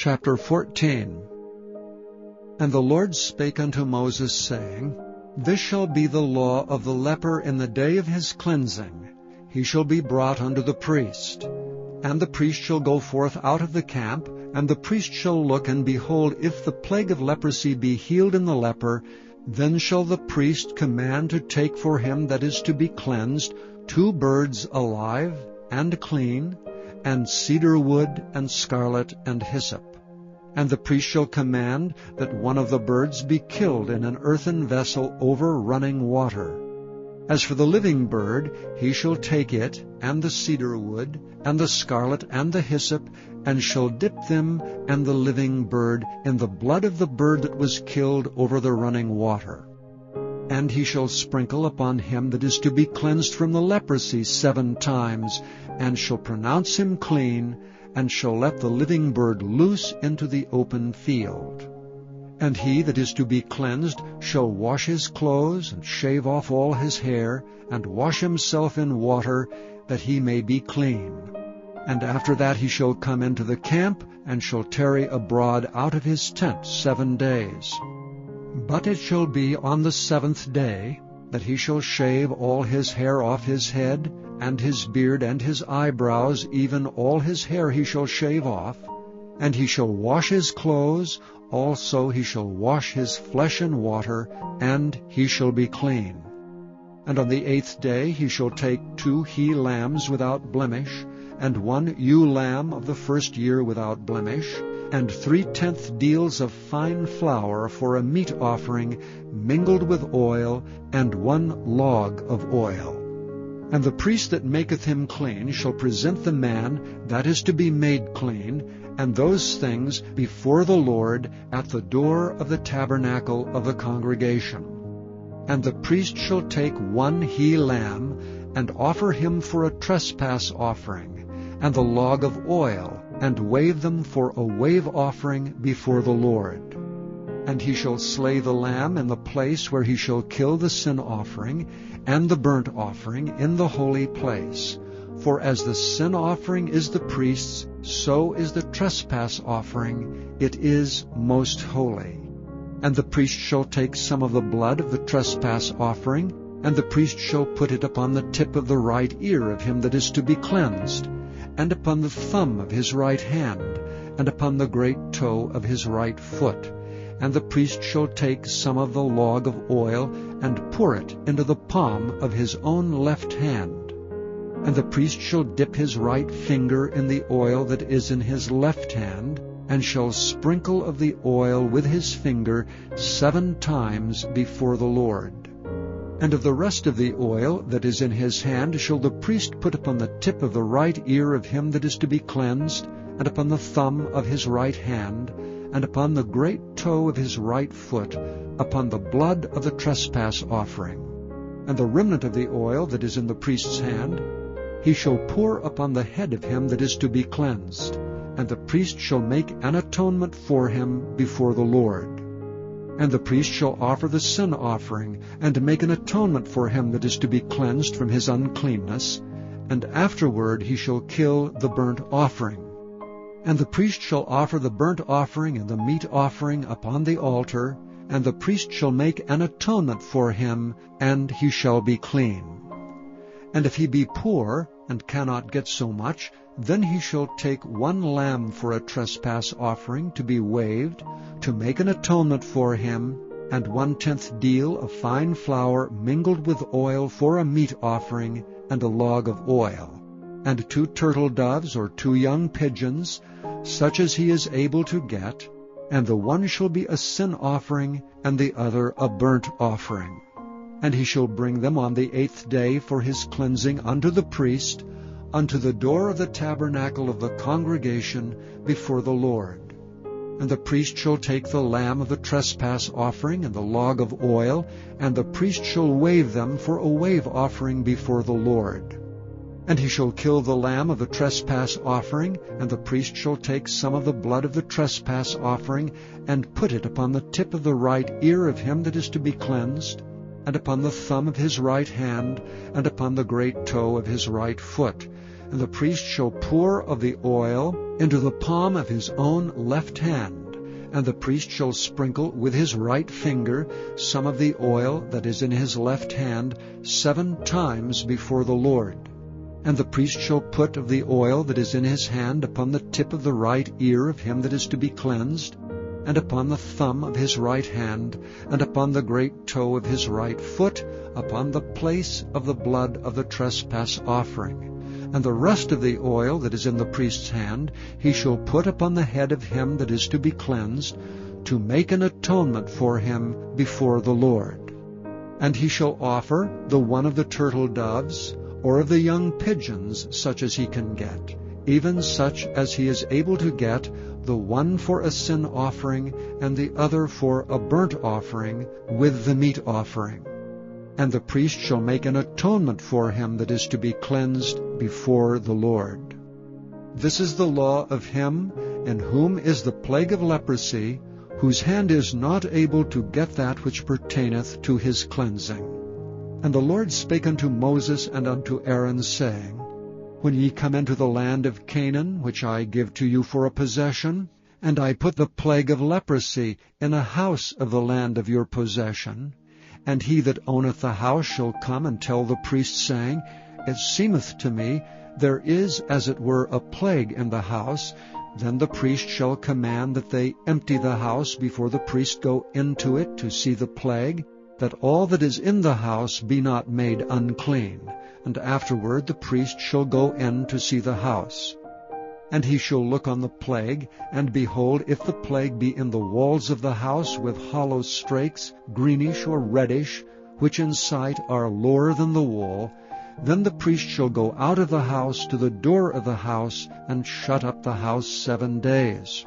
Chapter 14. And the Lord spake unto Moses, saying, This shall be the law of the leper in the day of his cleansing. He shall be brought unto the priest. And the priest shall go forth out of the camp, and the priest shall look, and behold, if the plague of leprosy be healed in the leper, then shall the priest command to take for him that is to be cleansed 2 birds alive and clean, and cedar wood, and scarlet, and hyssop. And the priest shall command that one of the birds be killed in an earthen vessel over running water. As for the living bird, he shall take it, and the cedar wood, and the scarlet, and the hyssop, and shall dip them and the living bird in the blood of the bird that was killed over the running water. And he shall sprinkle upon him that is to be cleansed from the leprosy 7 times, and shall pronounce him clean, and shall let the living bird loose into the open field. And he that is to be cleansed shall wash his clothes, and shave off all his hair, and wash himself in water, that he may be clean. And after that he shall come into the camp, and shall tarry abroad out of his tent 7 days. But it shall be on the 7th day that he shall shave all his hair off his head, and his beard, and his eyebrows, even all his hair he shall shave off. And he shall wash his clothes, also he shall wash his flesh in water, and he shall be clean. And on the 8th day he shall take 2 he-lambs without blemish, and 1 ewe lamb of the 1st year without blemish, and 3/10 deals of fine flour for a meat offering mingled with oil, and 1 log of oil. And the priest that maketh him clean shall present the man that is to be made clean, and those things before the Lord at the door of the tabernacle of the congregation. And the priest shall take 1 he-lamb, and offer him for a trespass offering, and the log of oil, and wave them for a wave offering before the Lord. And he shall slay the lamb in the place where he shall kill the sin offering and the burnt offering in the holy place. For as the sin offering is the priest's, so is the trespass offering, it is most holy. And the priest shall take some of the blood of the trespass offering, and the priest shall put it upon the tip of the right ear of him that is to be cleansed, and upon the thumb of his right hand, and upon the great toe of his right foot. And the priest shall take some of the log of oil, and pour it into the palm of his own left hand. And the priest shall dip his right finger in the oil that is in his left hand, and shall sprinkle of the oil with his finger 7 times before the Lord. And of the rest of the oil that is in his hand shall the priest put upon the tip of the right ear of him that is to be cleansed, and upon the thumb of his right hand, and upon the great toe of his right foot, upon the blood of the trespass offering. And the remnant of the oil that is in the priest's hand he shall pour upon the head of him that is to be cleansed, and the priest shall make an atonement for him before the Lord. And the priest shall offer the sin offering, and make an atonement for him that is to be cleansed from his uncleanness, and afterward he shall kill the burnt offering. And the priest shall offer the burnt offering and the meat offering upon the altar, and the priest shall make an atonement for him, and he shall be clean. And if he be poor, and cannot get so much, then he shall take 1 lamb for a trespass offering to be waved, to make an atonement for him, and 1/10 deal of fine flour mingled with oil for a meat offering, and a log of oil, and 2 turtle doves or 2 young pigeons, such as he is able to get, and the one shall be a sin offering, and the other a burnt offering. And he shall bring them on the 8th day for his cleansing unto the priest, unto the door of the tabernacle of the congregation before the Lord. And the priest shall take the lamb of the trespass offering and the log of oil, and the priest shall wave them for a wave offering before the Lord. And he shall kill the lamb of the trespass offering, and the priest shall take some of the blood of the trespass offering, and put it upon the tip of the right ear of him that is to be cleansed, and upon the thumb of his right hand, and upon the great toe of his right foot, And the priest shall pour of the oil into the palm of his own left hand, and the priest shall sprinkle with his right finger some of the oil that is in his left hand 7 times before the Lord. And the priest shall put of the oil that is in his hand upon the tip of the right ear of him that is to be cleansed, and upon the thumb of his right hand, and upon the great toe of his right foot, upon the place of the blood of the trespass offering. And the rest of the oil that is in the priest's hand he shall put upon the head of him that is to be cleansed, to make an atonement for him before the Lord. And he shall offer the one of the turtle doves, or of the young pigeons, such as he can get, even such as he is able to get, the one for a sin offering, and the other for a burnt offering, with the meat offering. And the priest shall make an atonement for him that is to be cleansed before the Lord. This is the law of him in whom is the plague of leprosy, whose hand is not able to get that which pertaineth to his cleansing. And the Lord spake unto Moses and unto Aaron, saying, When ye come into the land of Canaan, which I give to you for a possession, and I put the plague of leprosy in a house of the land of your possession, and he that owneth the house shall come and tell the priest, saying, It seemeth to me there is as it were a plague in the house, then the priest shall command that they empty the house before the priest go into it to see the plague, that all that is in the house be not made unclean. And afterward the priest shall go in to see the house. And he shall look on the plague, and behold, if the plague be in the walls of the house with hollow strakes, greenish or reddish, which in sight are lower than the wall, then the priest shall go out of the house to the door of the house, and shut up the house 7 days.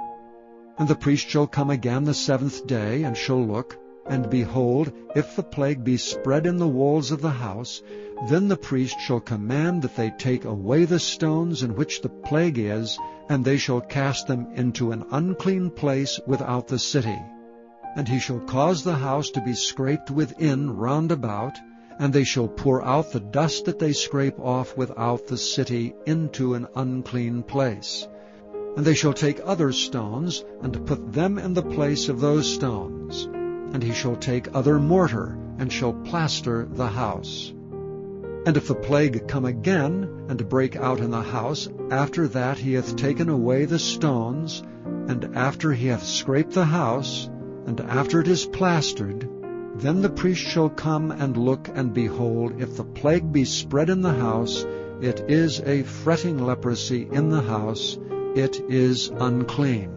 And the priest shall come again the 7th day, and shall look, and behold, if the plague be spread in the walls of the house, then the priest shall command that they take away the stones in which the plague is, and they shall cast them into an unclean place without the city. And he shall cause the house to be scraped within round about, and they shall pour out the dust that they scrape off without the city into an unclean place. And they shall take other stones, and put them in the place of those stones. And he shall take other mortar, and shall plaster the house. And if the plague come again, and break out in the house, after that he hath taken away the stones, and after he hath scraped the house, and after it is plastered, then the priest shall come and look, and behold, if the plague be spread in the house, it is a fretting leprosy in the house, it is unclean.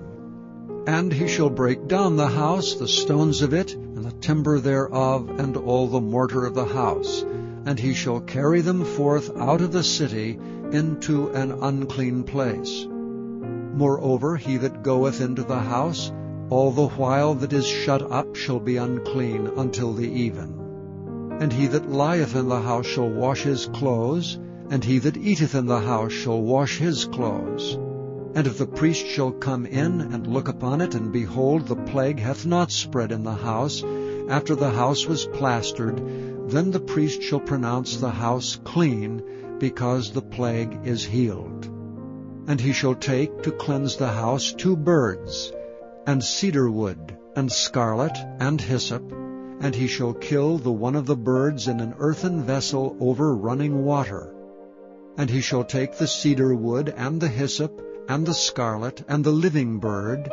And he shall break down the house, the stones of it, and the timber thereof, and all the mortar of the house, and he shall carry them forth out of the city into an unclean place. Moreover, he that goeth into the house, all the while that is shut up shall be unclean until the even. And he that lieth in the house shall wash his clothes, and he that eateth in the house shall wash his clothes. And if the priest shall come in and look upon it, and behold, the plague hath not spread in the house, after the house was plastered, then the priest shall pronounce the house clean, because the plague is healed. And he shall take to cleanse the house 2 birds, and cedar wood, and scarlet, and hyssop, and he shall kill the one of the birds in an earthen vessel over running water. And he shall take the cedar wood, and the hyssop, and the scarlet, and the living bird,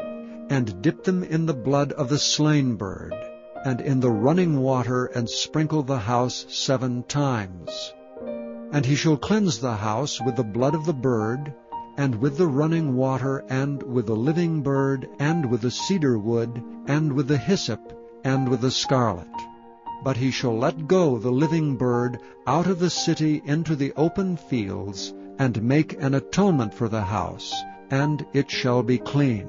and dip them in the blood of the slain bird, and in the running water, and sprinkle the house 7 times. And he shall cleanse the house with the blood of the bird, and with the running water, and with the living bird, and with the cedar wood, and with the hyssop, and with the scarlet. But he shall let go the living bird out of the city into the open fields, and make an atonement for the house, and it shall be clean.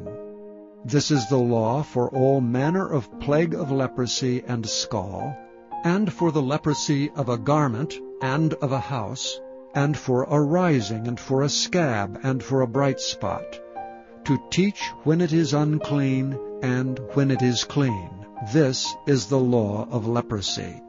This is the law for all manner of plague of leprosy and scall, and for the leprosy of a garment, and of a house, and for a rising, and for a scab, and for a bright spot, to teach when it is unclean, and when it is clean. This is the law of leprosy.